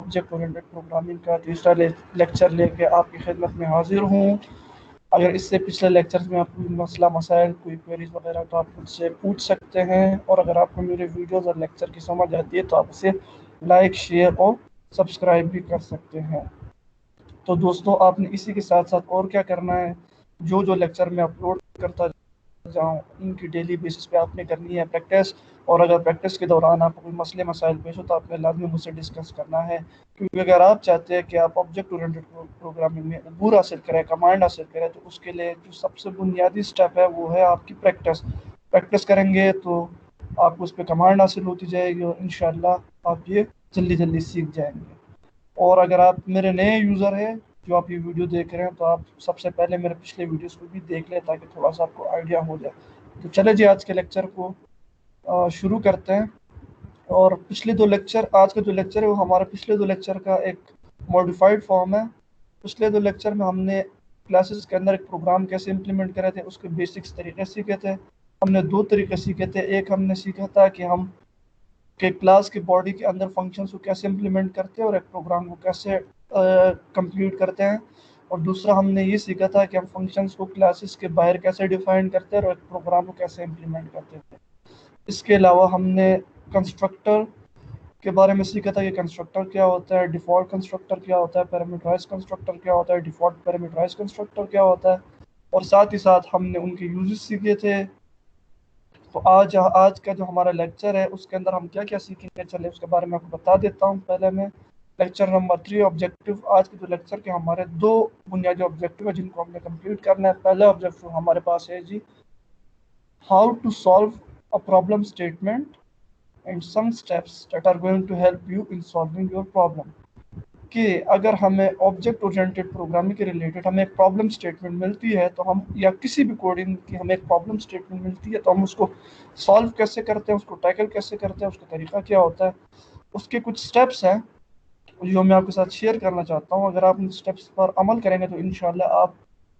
Object oriented programming का तीसरा lecture लेके आपकी खिदमत में हाजिर हूँ। अगर इससे पिछले लेक्चर्स में आपको कोई मसला मसाइल कोई क्वेरीज वगैरह तो आप मुझसे पूछ सकते हैं, और अगर आपको मेरे वीडियोस और लेक्चर की समझ आती है तो आप उसे लाइक शेयर और सब्सक्राइब भी कर सकते हैं। तो दोस्तों, आपने इसी के साथ साथ और क्या करना है, जो जो लेक्चर मैं अपलोड करता जाऊँ इनकी डेली बेसिस पे आपने करनी है प्रैक्टिस। और अगर प्रैक्टिस के दौरान आपको कोई मसले मसाइल पेश हो तो आपने लाजमी मुझसे डिस्कस करना है, क्योंकि अगर आप चाहते हैं कि आप ऑब्जेक्ट ओरिएंटेड प्रोग्रामिंग में अबूर हासिल करें, कमांड हासिल करें, तो उसके लिए जो सबसे बुनियादी स्टेप है वो है आपकी प्रैक्टिस। प्रैक्टिस करेंगे तो आपको उस पर कमांड हासिल होती जाएगी और इंशाल्लाह आप ये जल्दी जल्दी सीख जाएंगे। और अगर आप मेरे नए यूज़र हैं जो आप ये वीडियो देख रहे हैं तो आप सबसे पहले मेरे पिछले वीडियोस को भी देख लें ताकि थोड़ा सा आपको आइडिया हो जाए। तो चले जी, आज के लेक्चर को शुरू करते हैं। और पिछले दो लेक्चर, आज का जो लेक्चर है वो हमारे पिछले दो लेक्चर का एक मॉडिफाइड फॉर्म है। पिछले दो लेक्चर में हमने क्लासेस के अंदर एक प्रोग्राम कैसे इम्प्लीमेंट करे थे उसके बेसिक्स तरीके सीखे थे। हमने दो तरीके सीखे थे, एक हमने सीखा था कि हम के क्लास की बॉडी के अंदर फंक्शंस को कैसे इम्प्लीमेंट करते हैं और एक प्रोग्राम को कैसे कंप्यूट करते हैं। और दूसरा हमने ये सीखा था कि हम फंक्शंस को क्लासेस के बाहर कैसे डिफाइन करते हैं और एक प्रोग्राम को कैसे इम्प्लीमेंट करते हैं। इसके अलावा हमने कंस्ट्रक्टर के बारे में सीखा था कि कंस्ट्रक्टर क्या होता है, डिफ़ॉल्ट कंस्ट्रक्टर क्या होता है, पैरामीटराइज कंस्ट्रक्टर क्या होता है, डिफ़ॉल्ट पैरामीटराइज कंस्ट्रक्टर क्या होता है, और साथ ही साथ हमने उनके यूजेस सीखे थे। तो आज का जो हमारा लेक्चर है उसके अंदर हम क्या क्या सीखेंगे, चले उसके बारे में आपको बता देता हूँ। पहले मैं लेक्चर नंबर 3 ऑब्जेक्टिव, आज के जो लेक्चर के हमारे दो बुनियादी ऑब्जेक्टिव है जिनको हमने कंप्लीट करना है। पहला ऑब्जेक्टिव हमारे पास है जी, how to solve a problem statement and some steps that are going to help you in solving your problem. कि अगर हमें ऑब्जेक्ट ओरिएंटेड प्रोग्रामिंग के रिलेटेड हमें एक प्रॉब्लम स्टेटमेंट मिलती है तो हम, या किसी भी कोडिंग की हमें एक प्रॉब्लम स्टेटमेंट मिलती है तो हम उसको सॉल्व कैसे करते हैं, उसको टैकल कैसे करते हैं, उसका तरीका क्या होता है, उसके कुछ स्टेप्स हैं जो मैं आपके साथ शेयर करना चाहता हूँ। अगर आप उन स्टेप्स पर अमल करेंगे तो इंशाल्लाह आप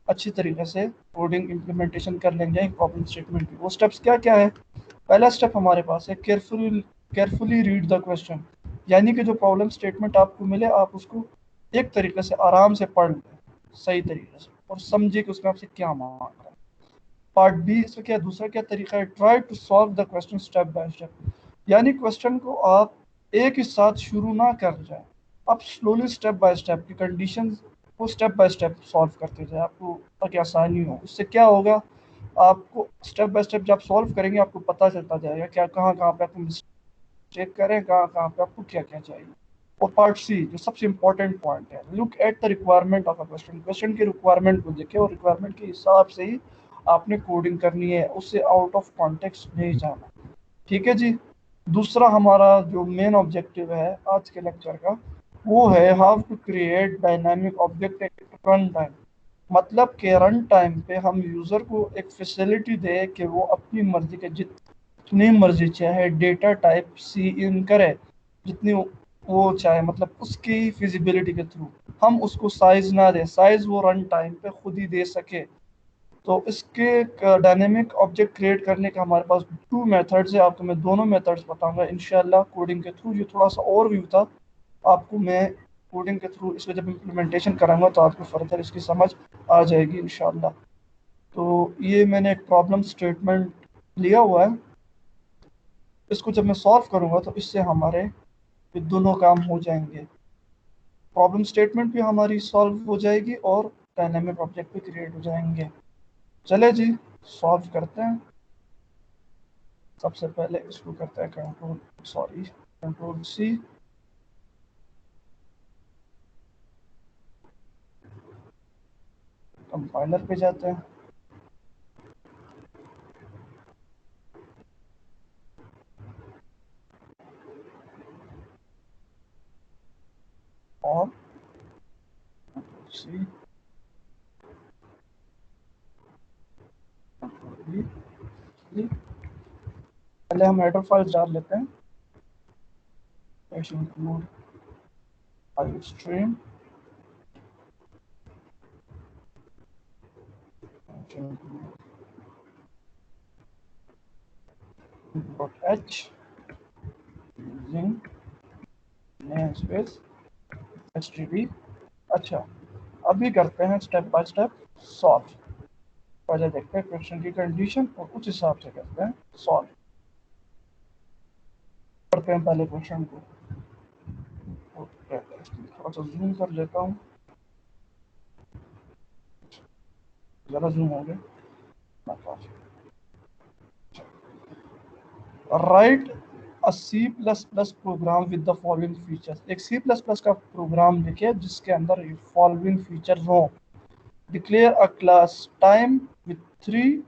अच्छी तरीके से कोडिंग इम्प्लीमेंटेशन कर लेंगे एक प्रॉब्लम स्टेटमेंट की। वो स्टेप्स क्या क्या है? पहला स्टेप हमारे पास है केयरफुली रीड द क्वेश्चन। यानी कि जो प्रॉब्लम स्टेटमेंट आपको मिले आप उसको एक तरीके से आराम से पढ़ लें, सही तरीके से, और समझिए कि उसमें आपसे क्या मांग रहा है। पार्ट बी, इसका क्या दूसरा क्या तरीका है, try to solve the question step by step. यानी क्वेश्चन को आप एक ही साथ शुरू ना कर जाए, आप स्लोली स्टेप बाय स्टेप की कंडीशन को स्टेप बाय स्टेप सॉल्व करते जाए आपको, ताकि आसानी हो। इससे क्या होगा, आपको स्टेप बाय स्टेप जब सॉल्व करेंगे आपको पता चलता जाएगा क्या कहाँ कहाँ पे आपको मिस्टेक करें, कहाँ कहाँ पे आपको क्या क्या चाहिए। और पार्ट सी जो सबसे इंपॉर्टेंट पॉइंट है, look at the requirement of a question. Question की रिक्वायरमेंट को देखें और रिक्वायरमेंट के हिसाब से ही आपने कोडिंग करनी है, उससे आउट ऑफ कॉन्टेक्स्ट नहीं जाना। ठीक है जी। दूसरा हमारा जो मेन ऑब्जेक्टिव है आज के लेक्चर का वो है how to create dynamic object at run time. मतलब कि रन टाइम पे हम यूज़र को एक फैसिलिटी दे कि वो अपनी मर्जी के जितनी मर्जी चाहे डेटा टाइप सी इन करे, जितनी वो चाहे, मतलब उसकी फिजिबिलिटी के थ्रू। हम उसको साइज ना दे, साइज वो रन टाइम पे खुद ही दे सके। तो इसके डायनेमिक ऑब्जेक्ट क्रिएट करने का हमारे पास टू मेथड्स है। आपको मैं दोनों मेथड्स बताऊंगा इंशाल्लाह कोडिंग के थ्रू। ये थोड़ा सा और व्यू था, आपको मैं कोडिंग के थ्रू इसको जब इम्प्लीमेंटेशन कराऊंगा तो आपको फर्दर इसकी समझ आ जाएगी इंशाल्लाह। तो ये मैंने एक प्रॉब्लम स्टेटमेंट लिया हुआ है, इसको जब मैं सॉल्व करूंगा तो इससे हमारे ये दोनों काम हो जाएंगे। प्रॉब्लम स्टेटमेंट भी हमारी सॉल्व हो जाएगी और डायनेमिक ऑब्जेक्ट भी क्रिएट हो जाएंगे। चले जी, सॉल्व करते हैं। सबसे पहले इसको करते हैं कंट्रोल सी। कंपाइलर पे जाते हैं और सी पहले हम हेडर फाइल डाल लेते हैं। Include file stream dot H using name space HTTP। अच्छा, अभी करते हैं स्टेप बाय स्टेप सॉल्व। पहले देखते हैं क्वेश्चन की कंडीशन और उस हिसाब से करते हैं सॉल्व। करते हैं पहले क्वेश्चन को। थोड़ा सा जूम कर लेता हूँ, ज़्यादा जूम हो गया। Write a C++ program with the following features. एक C++ का प्रोग्राम लिखे जिसके अंदर फॉलोइंग फीचर्स हों। Declare a class time with 3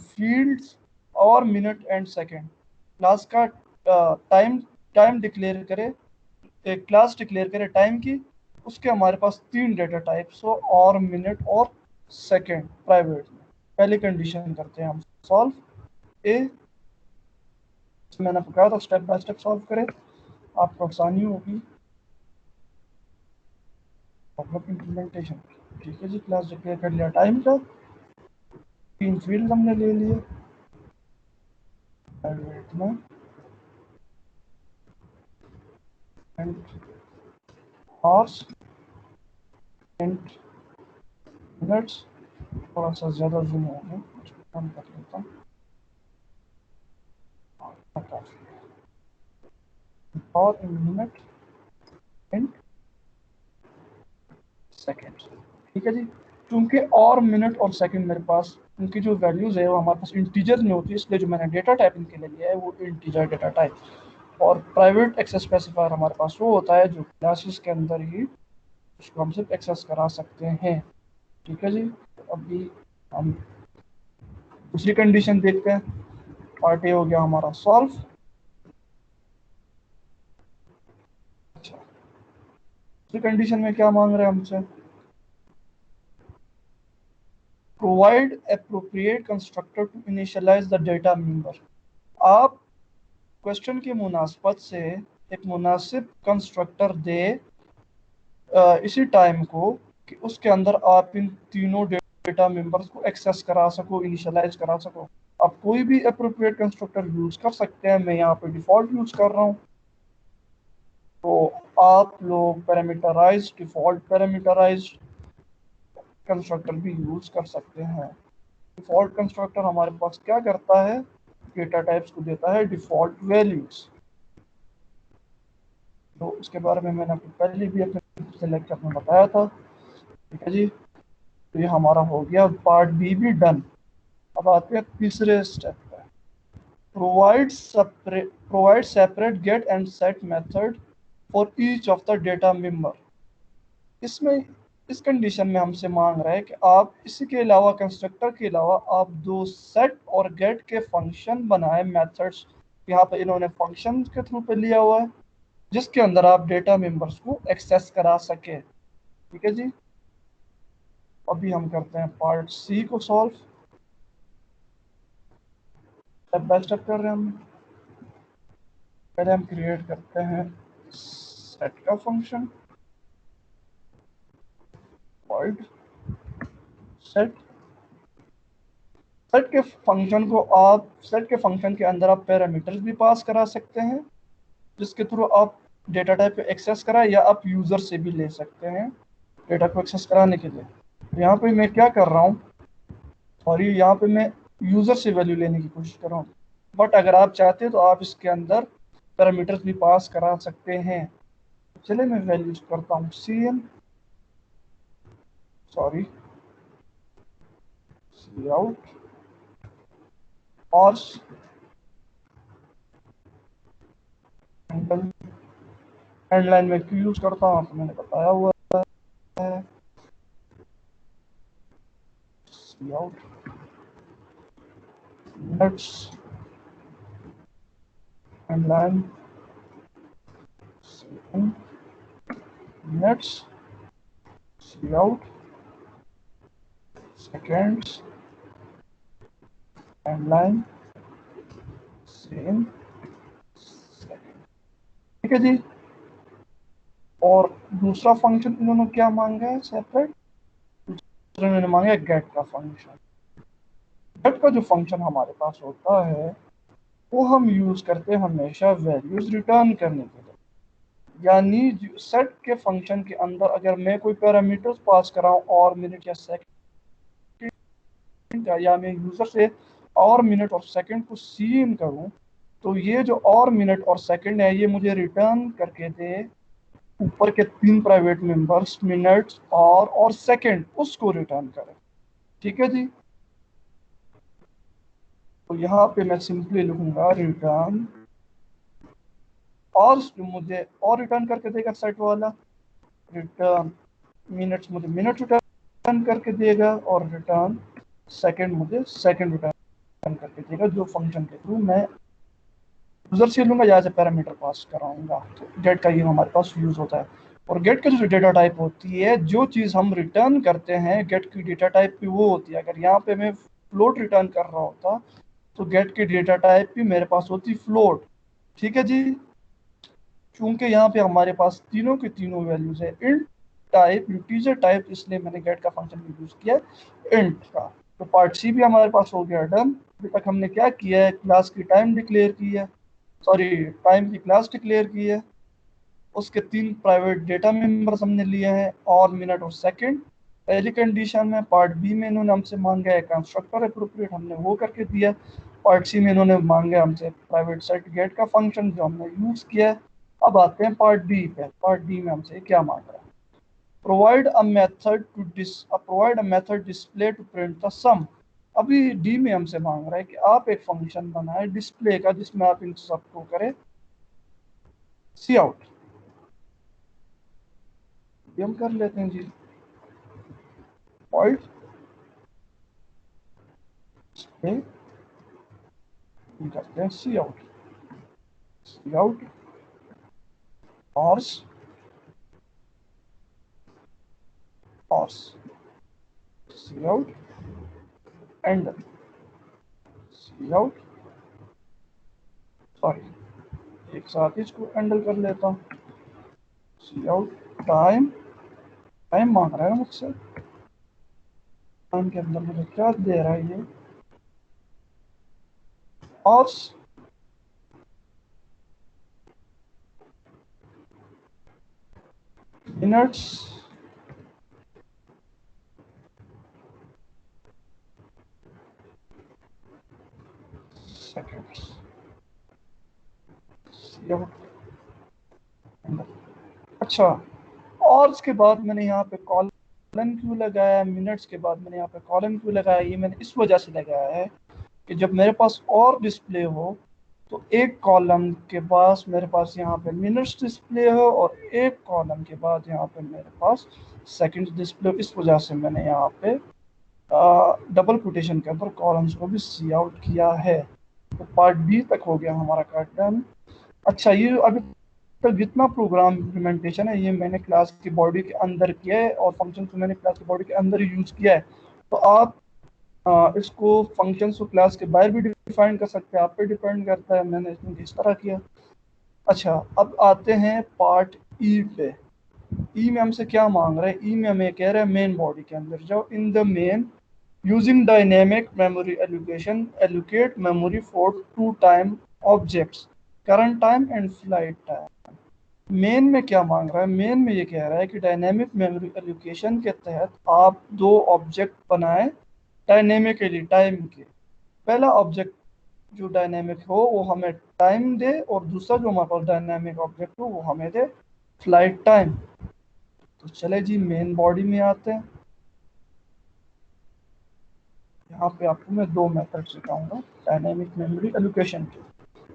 fields और मिनट एंड सेकेंड। क्लास का टाइम टाइम डिक्लेयर करे, एक क्लास डिक्लेयर करे टाइम की, उसके हमारे पास 3 डेटा टाइप्स हो और मिनट और सेकेंड प्राइवेट में। पहली कंडीशन करते हैं हम सॉल्व। ए मैंने बताया था स्टेप बाय स्टेप सॉल्व करें, आपको आसानी होगी। मतलब इम्प्लीमेंटेशन, ठीक है जी। क्लास डिक्लेयर कर लिया टाइम का, 3 फील्ड हमने ले लिए प्राइवेट में एंड आवर्स एंड मिनट्स। थोड़ा सा ज़्यादा जूम हो गया, कम कर लेता हूँ। और मिनट एंड सेकेंड, ठीक है जी। क्योंकि और मिनट और सेकंड मेरे पास उनकी जो वैल्यूज है वो हमारे पास इंटीजर में होती है, इसलिए जो मैंने डेटा टाइप इनके लिए लिया है वो इंटीजर डेटा टाइप। और प्राइवेट एक्सेस स्पेसिफायर हमारे पास वो होता है जो क्लासेस के अंदर ही उसको हम सिर्फ एक्सेस करा सकते हैं, ठीक है जी। तो अभी हम दूसरी कंडीशन देखते हैं। पार्ट ए हो गया हमारा सॉल्व। अच्छा, दूसरी कंडीशन में क्या मांग रहे हैं हमसे? Provide appropriate constructor to initialise the data member. आप क्वेश्चन की मुनासबत से एक मुनासिब कंस्ट्रक्टर दे इसी टाइम को कि उसके अंदर आप इन तीनों डेटा मेंबर्स को एक्सेस करा सको, इनिशियलाइज करा सको। आप कोई भी अप्रोप्रिएट कंस्ट्रक्टर यूज कर सकते हैं, मैं यहाँ पे डिफॉल्ट यूज कर रहा हूँ। तो आप लोग पैरामीटराइज्ड, डिफॉल्ट पैरामीटराइज्ड कंस्ट्रक्टर भी यूज कर सकते हैं। डिफॉल्ट कंस्ट्रक्टर हमारे पास क्या करता है? डेटा टाइप्स को देता है डिफॉल्ट वैल्यूज। तो उसके बारे में मैंने आपको पहले भी अपने लेक्चर में बताया था, ठीक है जी। तो ये हमारा हो गया पार्ट बी भी डन। अब आते हैं तीसरे स्टेप पे। Provide separate get and set method for each of the data member. इसमें इस कंडीशन में हमसे मांग रहा है कि आप इसी के अलावा, कंस्ट्रक्टर के अलावा, आप 2 सेट और गेट के फंक्शन बनाए, मेथड्स। यहाँ पे इन्होंने फंक्शन के थ्रू पे लिया हुआ है जिसके अंदर आप डेटा मेंबर्स को एक्सेस करा सके, ठीक है जी। अभी हम करते हैं पार्ट सी को सॉल्व। स्टेप बाय स्टेप कर रहे हैं हम। पहले हम क्रिएट करते हैं सेट का फंक्शन, वॉइड सेट। सेट के फंक्शन के अंदर आप पैरामीटर्स भी पास करा सकते हैं जिसके थ्रू आप डेटा टाइप को एक्सेस करा, या आप यूजर से भी ले सकते हैं डेटा को एक्सेस कराने के लिए। तो यहाँ पे मैं क्या कर रहा हूँ, सॉरी, यहाँ पे मैं यूजर से वैल्यू लेने की कोशिश कर रहा हूँ। बट अगर आप चाहते हैं तो आप इसके अंदर पैरामीटर्स भी पास करा सकते हैं। चलिए मैं वैल्यूज करता हूँ सी एन, सॉरी, सी आउट और हेडलाइन में क्यों यूज करता हूँ आपको मैंने बताया हुआ है। Cout nets headline cin nets cout seconds headline cin second, ठीक है जी। और दूसरा फंक्शन इन्होंने क्या मांगा है सेपरेट? दूसरा इन्होंने मांगा है गेट का फंक्शन। गेट का जो फंक्शन हमारे पास होता है वो हम यूज करते हैं हमेशा वैल्यूज रिटर्न करने के लिए। यानी सेट के फंक्शन के अंदर अगर मैं कोई पैरामीटर्स पास कराऊं और मिनट या सेकंड का, या मैं यूजर से और मिनट और सेकंड को सीन करूं, तो ये जो और मिनट और सेकंड है ये मुझे रिटर्न करके दे ऊपर के तीन प्राइवेट मेंबर्स, मिनट्स और सेकंड, उसको रिटर्न करे। ठीक है जी। तो यहाँ पे मैं सिंपली लिखूंगा रिटर्न, और मुझे और रिटर्न करके देगा सेट वाला, रिटर्न मिनट्स मुझे मिनट रिटर्न करके देगा, और रिटर्न सेकंड मुझे सेकंड रिटर्न करके देगा, जो फंक्शन के थ्रू मैं यूजर से लूंगा या से पैरामीटर पास कराऊंगा। तो गेट का ये हमारे पास यूज होता है। और गेट की जो डेटा टाइप होती है, जो चीज़ हम रिटर्न करते हैं गेट की डेटा टाइप भी वो होती है। अगर यहाँ पे मैं फ्लोट रिटर्न कर रहा होता तो गेट की डेटा टाइप भी मेरे पास होती फ्लोट। ठीक है जी। चूंकि यहाँ पे हमारे पास तीनों की तीनों वैल्यूज है इंट टाइप, इंटीजर टाइप, इसलिए मैंने गेट का फंक्शन यूज किया इंट का। तो पार्ट सी भी हमारे पास हो गया डन। अभी तक हमने क्या किया है, क्लास की टाइम डिक्लेयर की है, सॉरी टाइम की क्लास डिक्लेयर की है, उसके तीन प्राइवेट डेटा मेंबर्स हमने लिए हैं, और मिनट और सेकंड पहली कंडीशन में। पार्ट बी में इन्होंने हमसे मांगा है कंस्ट्रक्टर अप्रोप्रिएट, हमने वो करके दिया। पार्ट सी में इन्होंने मांगा हमसे प्राइवेट सेट गेट का फंक्शन, जो हमने यूज किया है। अब आते हैं पार्ट डी पे। पार्ट डी में हमसे क्या मांग रहा है, provide a method display to print the sum. अभी डी में हमसे मांग रहा है कि आप एक फंक्शन बनाए डिस्प्ले का, जिसमें आप इन सबको करें सी आउट। ये हम कर लेते हैं जी, वॉइड डिस्प्ले, करते हैं cout, cout hours, hours, cout end, cout, sorry एक साथ ही इसको हैंडल कर लेता हूँ। सी आउट टाइम, टाइम मांग रहा है मुझसे, टाइम के अंदर मुझे क्या दे रहा है ये, हॉर्स, मिनट्स, सेकेंड्स, सी आउट। अच्छा, और उसके बाद मैंने यहाँ पे कॉलन क्यों लगाया, मिनट्स के बाद मैंने यहाँ पे कॉलन क्यों लगाया, ये मैंने इस वजह से लगाया है कि जब मेरे पास और डिस्प्ले हो तो एक कॉलम के पास मेरे पास यहाँ पे मिनट्स डिस्प्ले हो, और एक कॉलम के बाद यहाँ पे मेरे पास सेकंड्स डिस्प्ले। इस वजह से मैंने यहाँ पे डबल कोटेशन के अंदर कॉलम्स को भी सी आउट किया है। तो पार्ट बी तक हो गया हमारा कार्ड डन। अच्छा, ये अभी तक जितना प्रोग्राम इम्प्लीमेंटेशन है ये मैंने क्लास की बॉडी के अंदर किया है, और फंक्शन को मैंने क्लास की बॉडी के अंदर ही यूज किया है। तो आप इसको फंक्शंस को क्लास के बाहर भी डिफाइन कर सकते हैं, आप पे डिपेंड करता है, मैंने इसमें इस तरह किया। अच्छा, अब आते हैं पार्ट ई पे। ई में हमसे क्या मांग रहा है, ई में हमें कह रहा है मेन बॉडी के अंदर जाओ, in the main using dynamic memory allocation allocate memory for two time objects, current time and flight time. Main में क्या मांग रहा है, मेन में ये कह रहा है कि डायनेमिक मेमोरी एलोकेशन के तहत आप दो ऑब्जेक्ट बनाए डायनेमिकली टाइम के। पहला ऑब्जेक्ट जो डायनेमिक हो वो हमें टाइम दे, और दूसरा जो हमारे पास डायनेमिक ऑब्जेक्ट हो वो हमें दे फ्लाइट टाइम। तो चले जी मेन बॉडी में आते हैं। यहाँ पे आपको मैं दो मेथड सिखाऊंगा डायनेमिक मेमोरी एलोकेशन के।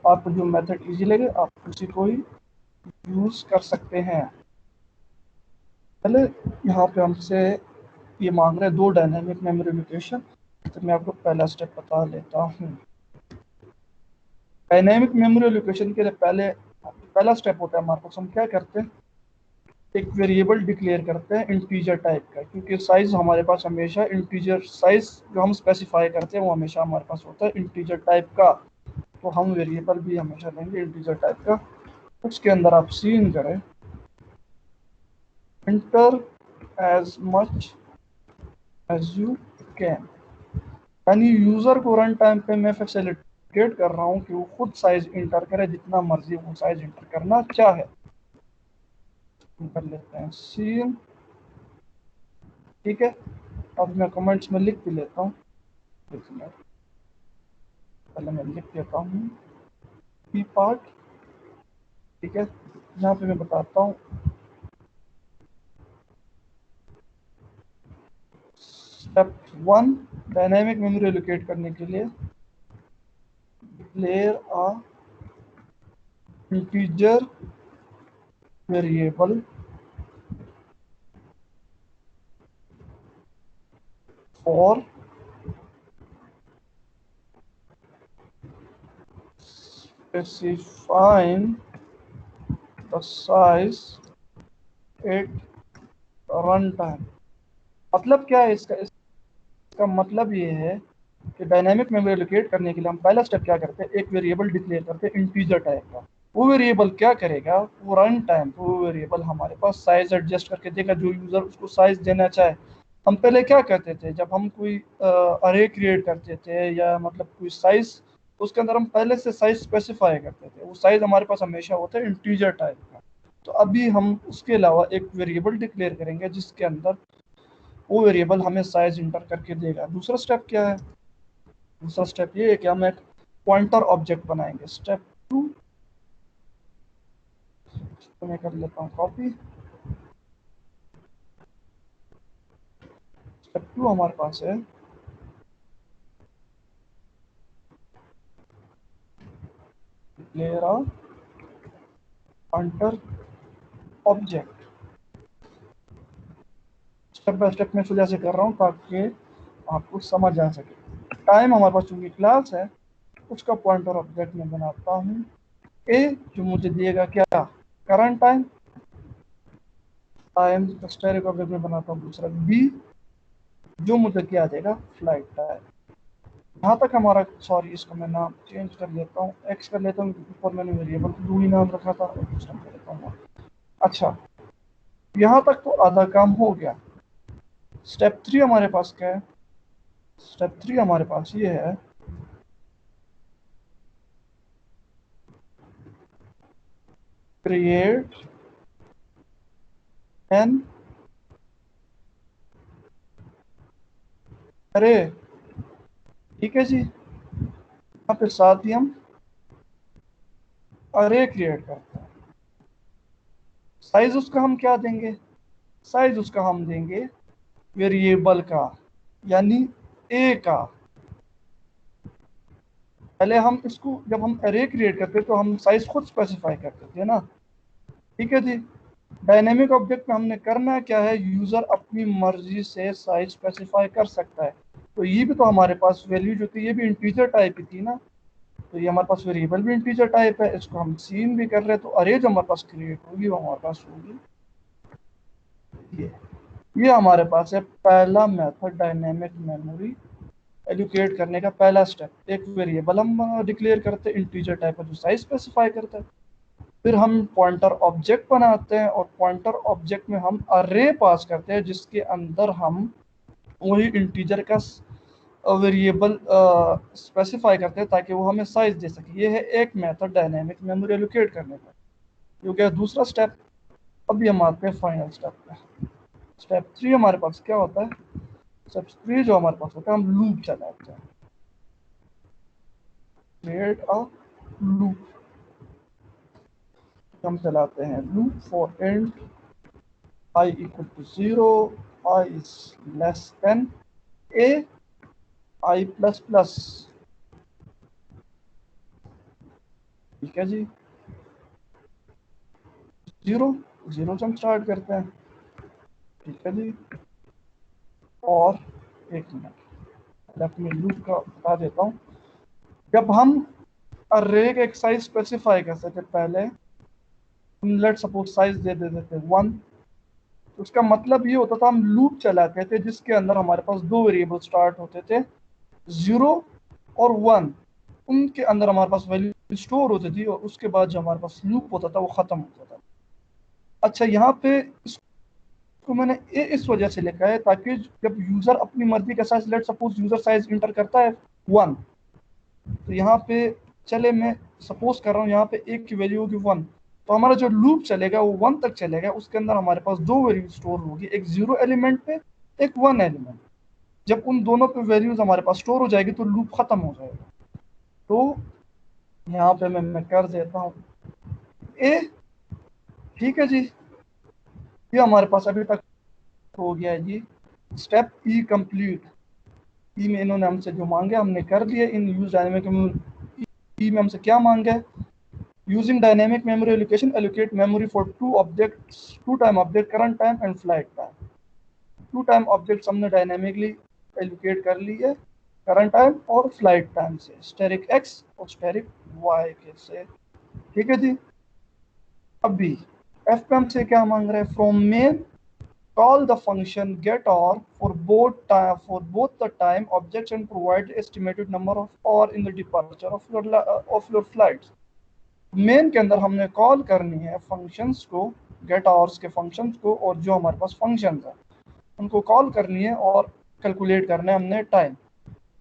आपको जो मेथड इजी लगे आप उसी को ही यूज कर सकते हैं। पहले यहाँ पे हमसे ये मांग रहे हैं दो डायनेमिक मेमोरी एलोकेशन, तो मैं आपको पहला स्टेप बता लेता हूँ। डायनेमिक मेमोरी एलोकेशन के लिए पहला स्टेप होता है हमारे पास, हम क्या करते हैं, एक वेरिएबल डिक्लेयर करते हैं इंटीजर टाइप का, क्योंकि साइज हमारे पास हमेशा इंटीजर साइज जो हम स्पेसिफाई करते हैं वो हमेशा हमारे पास होता है इंटीजर टाइप का। तो हम वेरिएबल भी हमेशा लेंगे इंटीजर टाइप का। उसके अंदर आप सीन करें enter as much as you can, यानी यूजर को रन टाइम पे मैं फैसिलिटेट कर रहा हूँ कि वो खुद साइज इंटर करे, जितना मर्जी वो साइज इंटर करना चाहे। कर लेते हैं सीन। ठीक है, अब मैं कमेंट्स में लिख भी लेता हूँ। एक मिनट, पहले मैं लिख देता हूँ पी पार्ट। ठीक है, यहाँ पे मैं बताता हूँ स्टेप 1, डायनेमिक मेमोरी एलोकेट करने के लिए declare a integer variable for specifying the size at run time. मतलब क्या है इसका मतलब ये है कि डायनेमिक मेमोरी एलोकेट करने के लिए हम पहला स्टेप क्या करते हैं, एक वेरिएबल डिक्लेयर करते हैं इंटीजर टाइप का। वो वेरिएबल क्या करेगा, वो रन टाइम वो वेरिएबल हमारे पास साइज एडजस्ट करके देगा जो यूजर उसको साइज देना चाहे। हम पहले क्या करते थे, जब हम कोई अरे क्रिएट करते थे या मतलब कोई साइज, उसके अंदर हम पहले से साइज स्पेसिफाई करते थे, वो साइज हमारे पास हमेशा होता है इंटीजर टाइप का। तो अभी हम उसके अलावा एक वेरिएबल डिक्लेयर करेंगे जिसके अंदर वो वेरिएबल हमें साइज इंटर करके देगा। दूसरा स्टेप क्या है, दूसरा स्टेप ये है कि हम एक पॉइंटर ऑब्जेक्ट बनाएंगे। स्टेप 2, तो मैं कर लेता हूँ कॉपी। स्टेप 2 हमारे पास है declare a pointer object. Step by step मैं इस वजह से कर रहा हूँ ताकि आपको समझ आ सके। टाइम हमारे पास चूंकि क्लास है, उसका पॉइंटर ऑब्जेक्ट मैं बनाता हूँ ए, जो मुझे दिएगा क्या, current time. Time static object में बनाता हूँ दूसरा बी, जो मुझे क्या देगा, फ्लाइट टाइम। यहाँ तक हमारा, सॉरी इसका मैं नाम चेंज कर लेता हूँ, एक्स कर लेता हूँ, ऊपर मैंने वेरिएबल को दो ही नाम रखा था और दूसरा कर लेता हूँ। अच्छा, यहाँ तक तो आधा काम हो गया। स्टेप 3 हमारे पास क्या है, स्टेप 3 हमारे पास ये है क्रिएट एन अरे। ठीक है जी, यहाँ पे साथ ही हम अरे क्रिएट करते हैं। साइज उसका हम क्या देंगे, साइज उसका हम देंगे वेरिएबल का, यानी ए का। पहले हम इसको, जब हम अरे क्रिएट करते तो हम साइज खुद स्पेसिफाई करते थे ना। ठीक है जी, डायनेमिक ऑब्जेक्ट में हमने करना क्या है, यूजर अपनी मर्जी से साइज स्पेसिफाई कर सकता है। तो ये भी तो हमारे पास वैल्यू जो थी ये भी इंटीजर टाइप की थी ना, तो ये हमारे पास वेरिएबल भी इंटीजर टाइप है, इसको हम सीन भी कर रहे हैं। तो अरे जो हमारे पास क्रिएट होगी वो हमारे पास होगी ये ये हमारे पास है पहला मेथड डायनेमिक मेमोरी एलोकेट करने का पहला स्टेप। एक वेरिएबल हम डिक्लेयर करते हैं इंटीजर टाइप का जो साइज स्पेसिफाई करता है, फिर हम पॉइंटर ऑब्जेक्ट बनाते हैं और पॉइंटर ऑब्जेक्ट में हम अरे पास करते हैं जिसके अंदर हम वही इंटीजर का वेरिएबल स्पेसिफाई करते हैं ताकि वो हमें साइज दे सके। ये है एक मेथड डायनेमिक मेमोरी एलोकेट करने का, जो कि दूसरा स्टेप। अभी हम आते हैं फाइनल स्टेप पे। स्टेप 3 हमारे पास क्या होता है, स्टेप 3 जो हमारे पास होता है, हम लूप चलाते हैं। क्रिएट अ लूप, हम चलाते हैं loop for int i equal to 0, i is less than a, i plus plus। ठीक है जी, 0 0 से हम स्टार्ट करते हैं। ठीक है जी, और एक मिनट अपने लूप का बता देता हूँ। जब हम अर्रे का एक साइज स्पेसिफाई कर सकते, पहले हम लेट सपोज साइज दे देते थे 1, तो उसका मतलब ये होता था हम लूप चलाते थे जिसके अंदर हमारे पास दो वेरिएबल स्टार्ट होते थे, 0 और 1। उनके अंदर हमारे पास वैल्यू स्टोर होती थी और उसके बाद जो हमारे पास लूप होता था वो खत्म होता था। अच्छा, यहाँ पे इसको मैंने इस वजह से लिखा है ताकि जब यूजर अपनी मर्जी का size, let suppose user size inter करता है 1, तो यहाँ पे चले मैं सपोज कर रहा हूँ यहाँ पे एक की वैल्यू होगी 1, तो हमारा जो लूप चलेगा वो 1 तक चलेगा, उसके अंदर हमारे पास दो वैल्यू स्टोर होगी, एक 0 एलिमेंट पे, एक 1 एलिमेंट। जब उन दोनों पे वैल्यूज हमारे पास स्टोर हो जाएगी तो लूप खत्म हो जाएगा। तो यहाँ पे मैं कर देता हूँ ए। ठीक है जी, ये हमारे पास अभी तक हो गया है जी। स्टेप ई कंप्लीट। ई में इन्होंने हमसे जो मांगे हमने कर दिए। इन यूज डायनेमिक ई में हमसे क्या मांगे है? Using dynamic memory allocation allocate memory for two objects, two time object, current time and flight time. Two time objects हमने डायनेमिकली एलोकेट कर ली है करंट टाइम और फ्लाइट टाइम से, स्टेरिक एक्स और स्टेरिक वाई के से। ठीक है जी। अभी एफ पे हमसे क्या मांग रहा है? From main call the function get or for both the time objects and provide the estimated number of or in the departure of your flights। Main के अंदर हमने कॉल करनी है फंक्शंस को, गेट आवर्स के फंक्शंस को, और जो हमारे पास फंक्शंस है उनको कॉल करनी है और कैलकुलेट करना है हमने टाइम।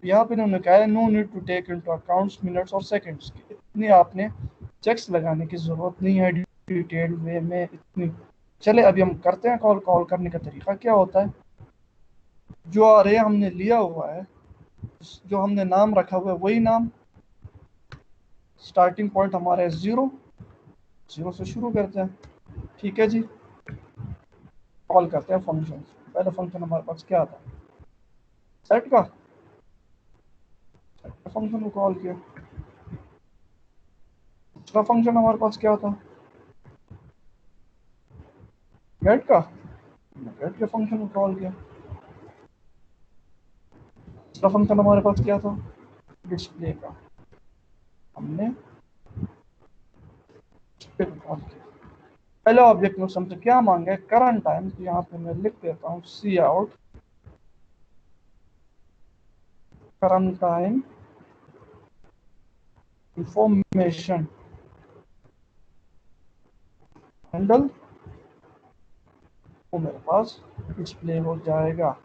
यहाँ पे उन्होंने कहा है no need to take into accounts minutes और सेकंड्स की, इतनी आपने चेक्स लगाने की जरूरत नहीं है डिटेल वे में इतनी। चले अभी हम करते हैं कॉल। कॉल करने का तरीका क्या होता है? जो अरे हमने लिया हुआ है, जो हमने नाम रखा हुआ है वही नाम, स्टार्टिंग पॉइंट हमारा है 0, 0 से शुरू करते हैं। ठीक है जी। कॉल करते हैं फंक्शन। पहले फंक्शन हमारे पास क्या था? सेट का। फंक्शन को कॉल किया। दूसरा फंक्शन हमारे पास क्या था? गेट का। गेट के फंक्शन को कॉल किया। दूसरा फंक्शन हमारे पास क्या था? डिस्प्ले का। हमने डिस्प्ले को कॉल किया। पहले ऑब्जेक्ट में हमसे क्या मांगे है? Current time. तो यहाँ पे मैं लिख देता हूँ cout current time information handle, वो मेरे पास डिस्प्ले हो जाएगा।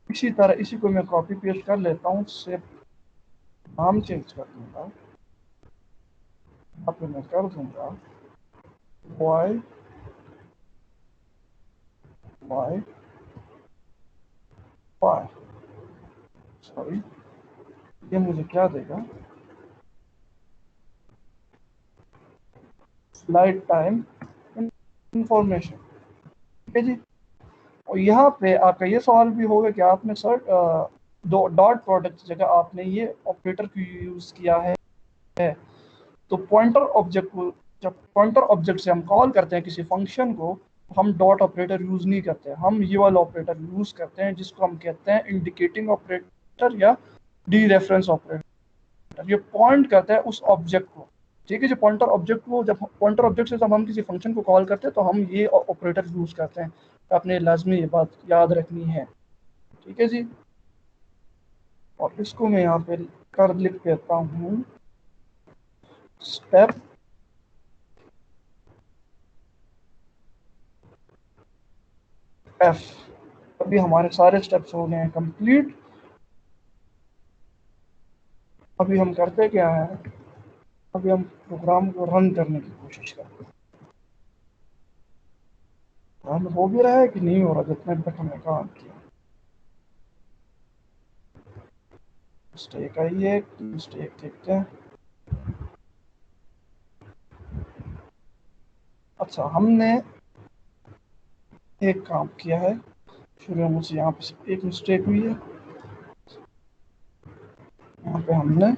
इसी तरह इसी को मैं कॉपी पेस्ट कर लेता हूँ, से नाम चेंज कर दूंगा। यहाँ पे मैं कर दूंगा वाई वाई वाई। सॉरी, ये मुझे क्या देगा? Flight time information. ठीक है जी। और यहाँ पे आपका ये सवाल भी होगा कि आपने सर दो डॉट प्रोडक्ट की जगह आपने ये ऑपरेटर क्यों यूज किया है? तो पॉइंटर ऑब्जेक्ट को, जब पॉइंटर ऑब्जेक्ट से हम कॉल करते हैं किसी फंक्शन को, हम डॉट ऑपरेटर यूज नहीं करते, हम ये वाला ऑपरेटर यूज करते हैं जिसको हम कहते हैं इंडिकेटिंग ऑपरेटर या डी रेफरेंस ऑपरेटर। ये पॉइंट करता है उस ऑब्जेक्ट को। ठीक है, जो पॉइंटर ऑब्जेक्ट को, जब पॉइंटर ऑब्जेक्ट से जब हम किसी फंक्शन को कॉल करते हैं तो हम ये ऑपरेटर यूज करते हैं। तो आपने लाजमी ये बात याद रखनी है। ठीक है जी। और इसको मैं यहाँ पे कर लिख देता हूँ स्टेप एफ। अभी हमारे सारे स्टेप्स हो गए हैं कंप्लीट। अभी हम करते क्या है? अभी हम प्रोग्राम को रन करने की कोशिश करते हैं। रन हो भी रहा है कि नहीं हो रहा जितने तक हमने काम किया? मिस्टेक आई है, मिस्टेक देखते हैं। अच्छा, हमने एक काम किया है शुरू में, मुझे यहाँ पे सिर्फ एक मिस्टेक हुई है। यहाँ पे हमने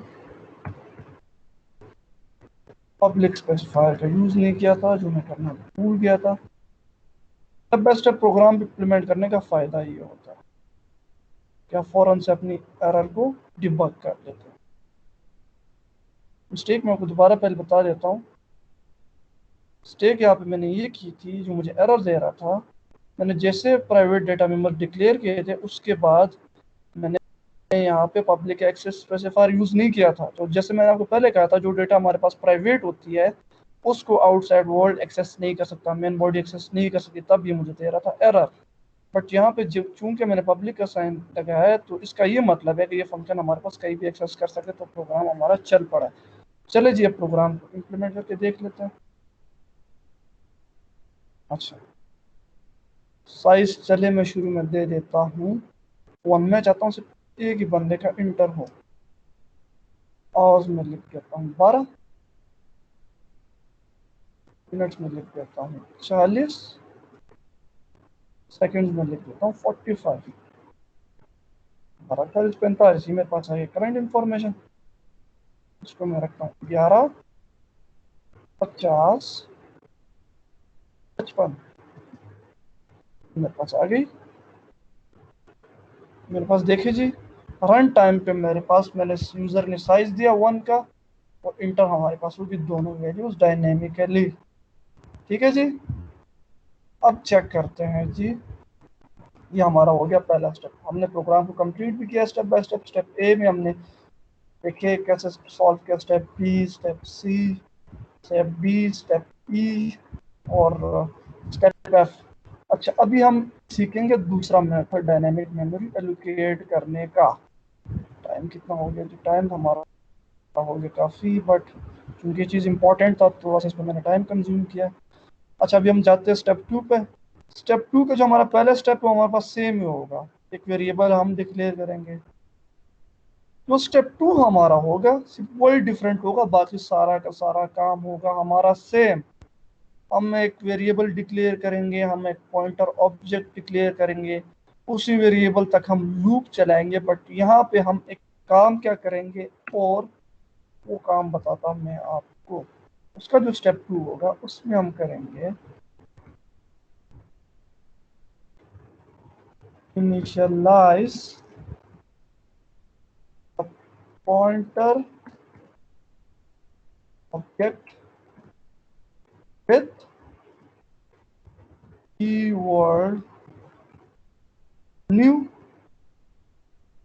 पब्लिक स्पेसिफायर का यूज नहीं किया था, जो मैं करना भूल गया था। Step by step program implement करने का फायदा ये होता है कि आप फौरन से अपनी एरर को डिबग कर लेते हैं। मिस्टेक मैं आपको दोबारा पहले बता देता हूँ। मिस्टेक यहाँ पे मैंने ये की थी, जो मुझे एरर दे रहा था, मैंने जैसे प्राइवेट डेटा मेंबर डिक्लेयर किए थे उसके बाद मैंने यहाँ पे पब्लिक एक्सेस स्पेसिफायर यूज नहीं किया था। तो जैसे मैंने आपको पहले कहा था, जो डेटा हमारे पास प्राइवेट होती है उसको आउटसाइड वर्ल्ड एक्सेस नहीं कर सकता, मेन बॉडी एक्सेस नहीं कर सकती, तब ये मुझे दे रहा था एरर। बट यहाँ पे चूंकि मैंने पब्लिक का साइन लगाया है तो इसका ये मतलब है कि ये फंक्शन हमारे पास कहीं भी एक्सेस कर सके, तो प्रोग्राम हमारा चल पड़ा है। चले जी अब प्रोग्राम को इम्प्लीमेंट करके देख लेते हैं। अच्छा, साइज चले मैं शुरू में दे देता हूँ वन। मैं चाहता हूँ सिर्फ एक ही बंदे का इंटर हो, और मैं लिख देता हूँ 12 मिनट्स में लिख देता हूँ 40 सेकंड्स में लिख देता हूँ 45। 12 40 45 ही मेरे पास है करंट इंफॉर्मेशन। इसको मैं रखता हूँ 11 50 55 मेरे पास आ गई। मेरे पास देखिए जी, रन टाइम पे मेरे पास मैंने यूजर ने साइज दिया 1 का, और इंटर हमारे पास होगी दोनों वैल्यूज डायनेमिकली। ठीक है जी। अब चेक करते हैं जी, ये हमारा हो गया पहला स्टेप। हमने प्रोग्राम को कंप्लीट भी किया स्टेप बाय स्टेप। स्टेप ए में हमने देखिए कैसे सॉल्व किया, स्टेप बी, स्टेप सी, स्टेप बी, स्टेप ई और स्टेप एफ। अच्छा, अभी हम सीखेंगे दूसरा मेथड डायनेमिक मेमोरी एलोकेट करने का। टाइम कितना हो गया जी? टाइम हमारा हो गया काफ़ी, बट चूंकि ये चीज़ इंपॉर्टेंट था थोड़ा सा इसमें मैंने टाइम कंज्यूम किया। अच्छा, अभी हम जाते हैं स्टेप टू पे। स्टेप टू का जो हमारा पहला स्टेप है हमारे पास सेम ही होगा, एक वेरिएबल हम डिक्लेयर करेंगे। तो स्टेप टू हमारा होगा सिर्फ वही डिफरेंट होगा, बाकी सारा का सारा काम होगा हमारा सेम। हम एक वेरिएबल डिक्लेयर करेंगे, हम एक पॉइंटर ऑब्जेक्ट डिक्लेयर करेंगे, उसी वेरिएबल तक हम लूप चलाएंगे। बट यहाँ पे हम एक काम क्या करेंगे, और वो काम बताता हूँ मैं आपको। उसका जो स्टेप टू होगा उसमें हम करेंगे initialise pointer object with keyword new.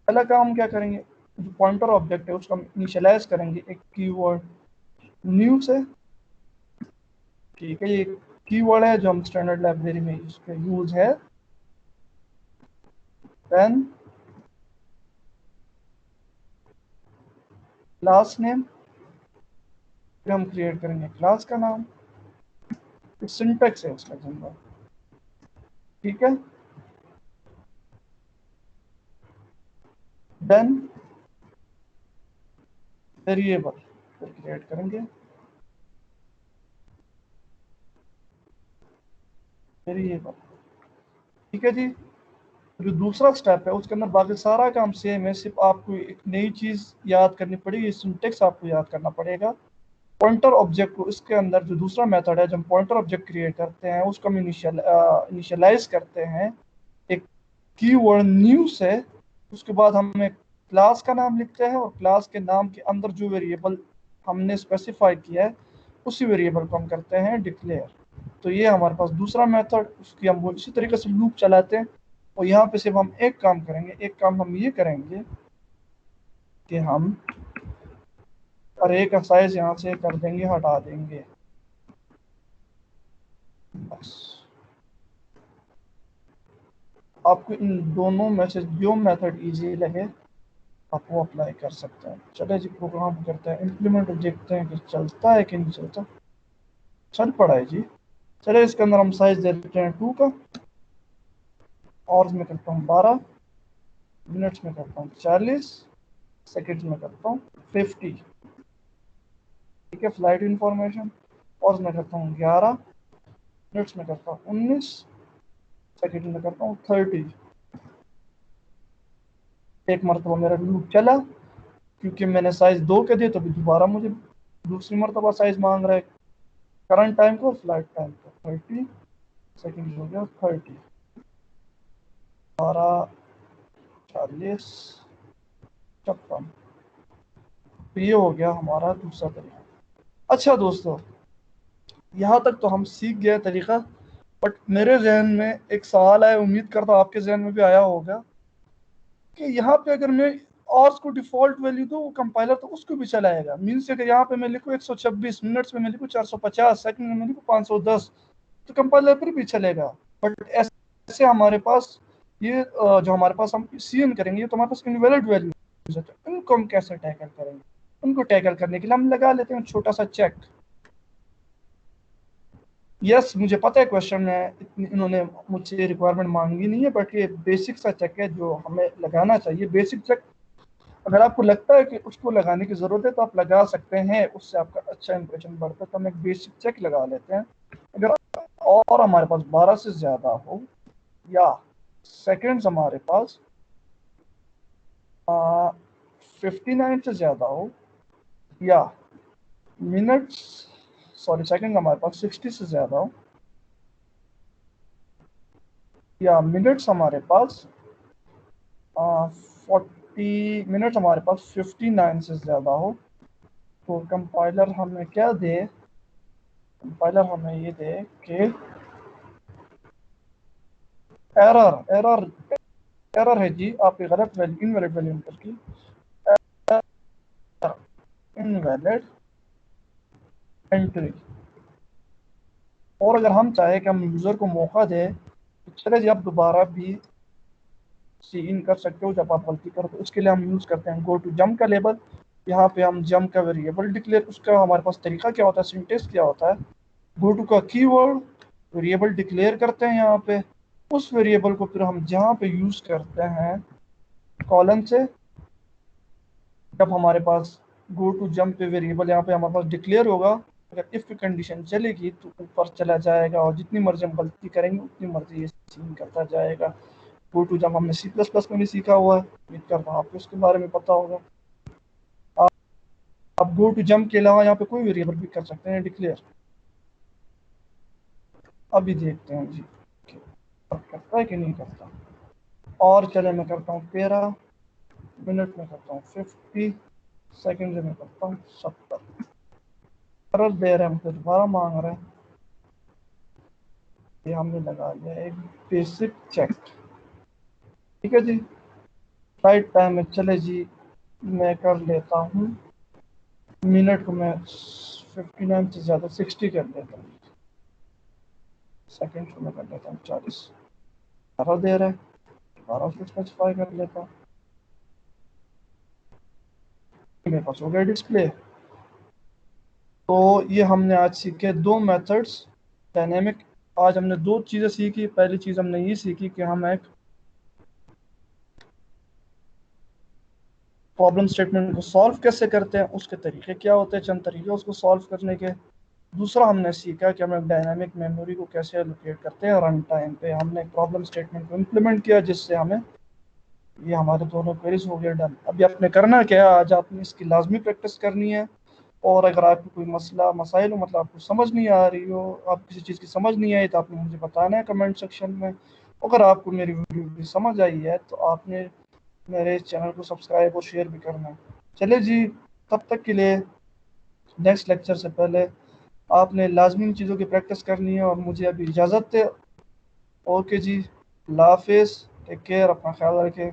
पहला काम क्या करेंगे, जो पॉइंटर ऑब्जेक्ट है उसका इनिशियलाइज करेंगे एक कीवर्ड न्यू से। ठीक है, ये कीवर्ड है जो हम स्टैंडर्ड लाइब्रेरी में इसका यूज है। देन क्लास नेम, फिर हम क्रिएट करेंगे क्लास का नाम, सिंटेक्स है उसका जनरल। ठीक है, देन वेरिएबल फिर क्रिएट करेंगे वेरिएबल। ठीक है जी। जो दूसरा स्टेप है उसके अंदर बाकी सारा काम सेम है, सिर्फ आपको एक नई चीज याद करनी पड़ेगी, सिंटेक्स आपको याद करना पड़ेगा। पॉइंटर ऑब्जेक्ट को इसके अंदर जो दूसरा मेथड है, जब हम पॉइंटर ऑब्जेक्ट क्रिएट करते हैं उसको हम इनिशियलाइज करते हैं एक कीवर्ड न्यू से। उसके बाद हम एक क्लास का नाम लिखते हैं, और क्लास के नाम के अंदर जो वेरिएबल हमने स्पेसिफाई किया है उसी वेरिएबल को हम करते हैं डिक्लेयर। तो ये हमारे पास दूसरा मेथड, उसकी हम इसी तरीके से लूप चलाते हैं। और यहाँ पे सिर्फ हम एक काम करेंगे, एक काम हम ये करेंगे कि हम अरे का साइज यहाँ से कर देंगे, हटा देंगे बस। आपको इन दोनों में से जो मेथड इजी लगे आप वो अप्लाई कर सकते हैं। चले जी प्रोग्राम करते हैं इम्प्लीमेंट, देखते हैं कि चलता है कि नहीं चलता। चल पड़ा है जी। चले इसके अंदर हम साइज दे देते हैं 2 का, और में करता हूँ 12, मिनट्स में करता हूँ 40, सेकेंड्स में करता हूँ 50। ठीक है, फ्लाइट इंफॉर्मेशन। और में करता हूँ 11, मिनट्स में करता हूँ 19, सेकेंड में करता हूँ 30। एक मरतबा मेरा लूप चला, क्योंकि मैंने साइज 2 के दिए तो भी दोबारा मुझे दूसरी मरतबा साइज मांग रहा है। करंट टाइम को फ्लाइट टाइम को 30 सेकेंड हो गया 30, 12 40 56। तो ये हो गया हमारा दूसरा तरीका। अच्छा दोस्तों, यहाँ तक तो हम सीख गए तरीका, बट मेरे जहन में एक सवाल है, उम्मीद करता हूँ आपके जहन में भी आया होगा, कि यहाँ पे अगर मैं आवर्स को डिफॉल्ट वैल्यू दूँ वो कंपाइलर तो उसको भी चलाएगा। मीन्स अगर यहाँ पे मैं लिखूँ 126, मिनट्स में मैं लिखूँ 450, सेकंड में मैं लिखूँ 510, तो कंपाइलर पर भी चलेगा। बट ऐसे हमारे पास ये जो हमारे पास हम सीएन करेंगे तो हमारे पास इनवैलिड वैल्यू है, तो इनको हम कैसे टैकल करेंगे। उनको टैकल करने के लिए हम लगा लेते हैं छोटा सा चेक। यस मुझे पता है क्वेश्चन में इन्होंने मुझसे रिक्वायरमेंट मांगी नहीं है, बट ये बेसिक सा चेक है जो हमें लगाना चाहिए। बेसिक चेक अगर आपको लगता है कि उसको लगाने की ज़रूरत है तो आप लगा सकते हैं, उससे आपका अच्छा इंप्रेशन बढ़ता है। तो हम एक बेसिक चेक लगा लेते हैं। अगर और हमारे पास 12 से ज़्यादा हो, या सेकेंड्स हमारे पास 59 से ज़्यादा हो, या मिनट्स सॉरी सेकंड हमारे पास 60 से ज़्यादा हो, या मिनट्स हमारे पास 40 मिनट हमारे पास 59 से ज़्यादा हो, तो कंपाइलर हमें क्या दे, कंपाइलर हमें ये दे कि एरर एरर एरर है जी, आपकी गलत वैल्यू, इनवैलिड वैल्यू एंटर की, इनवैलिड एंट्री। और अगर हम चाहे कि हम यूज़र को मौका दें तो चले जी आप दोबारा भी सी इन कर सकते हो जब आप गलती करो, तो उसके लिए हम यूज़ करते हैं गो टू जंप का लेबल। यहाँ पे हम जंप का वेरिएबल डिक्लेयर, उसका हमारे पास तरीका क्या होता है, सिंटेक्स क्या होता है, गो टू का कीवर्ड वेरिएबल डिक्लेयर करते हैं यहाँ पे, उस वेरिएबल को फिर हम जहाँ पे यूज़ करते हैं कॉलन से। जब हमारे पास गो टू जंप पे वेरिएबल यहाँ पे हमारे पास डिक्लेयर होगा, अगर इफ की कंडीशन चलेगी तो ऊपर चला जाएगा और जितनी मर्जी हम गलती करेंगे उतनी मर्जी ये सीन करता जाएगा। गो टू जंप हमने C++ में भी सीखा हुआ है, उम्मीद करता हूँ आपको इसके बारे में पता होगा। आप गो टू जंप के अलावा यहाँ पे कोई वेरिएबल भी कर सकते हैं डिक्लेयर। अभी देखते हैं जी करता है कि नहीं करता। और चले मैं करता हूँ 13 मिनट में करता हूँ 50 सेकेंड में करता हूँ 70। एरर दे रहे हैं, मुझे दोबारा मांग रहे हैं। ये हमने लगा लिया एक बेसिक चेक, ठीक है जी। राइट टाइम में चले जी मैं कर लेता हूँ मिनट को, मैं 59 से ज़्यादा 60 कर देता हूँ, सेकेंड को मैं कर लेता हूँ 40। एरर दे रहे हैं, दोबारा उसको स्पेसिफाई कर लेता हूँ, मेरे पास हो गया डिस्प्ले। तो ये हमने आज सीखे दो मेथड्स डायनेमिक। आज हमने दो चीज़ें सीखी। पहली चीज़ हमने ये सीखी कि हम एक प्रॉब्लम स्टेटमेंट को सॉल्व कैसे करते हैं, उसके तरीके क्या होते हैं, चंद तरीके उसको सॉल्व करने के। दूसरा हमने सीखा कि हम डायनामिक मेमोरी को कैसे एलोकेट करते हैं रन टाइम पे। हमने एक प्रॉब्लम स्टेटमेंट को इम्प्लीमेंट किया जिससे हमें ये हमारे दोनों क्वेरीज हो गए डन। अभी आपने करना क्या है, आज आपने इसकी लाजमी प्रैक्टिस करनी है। और अगर आपको कोई मसला मसाइल हो, मतलब आपको समझ नहीं आ रही हो, आप किसी चीज़ की समझ नहीं आई, तो आपने मुझे बताना है कमेंट सेक्शन में। अगर आपको मेरी वीडियो भी समझ आई है तो आपने मेरे चैनल को सब्सक्राइब और शेयर भी करना है। चले जी, तब तक के लिए नेक्स्ट लेक्चर से पहले आपने लाजमी इन चीज़ों की प्रैक्टिस करनी है और मुझे अभी इजाज़त है। ओके जी, अल्लाह हाफिज़, टेक केयर, अपना ख्याल रखें।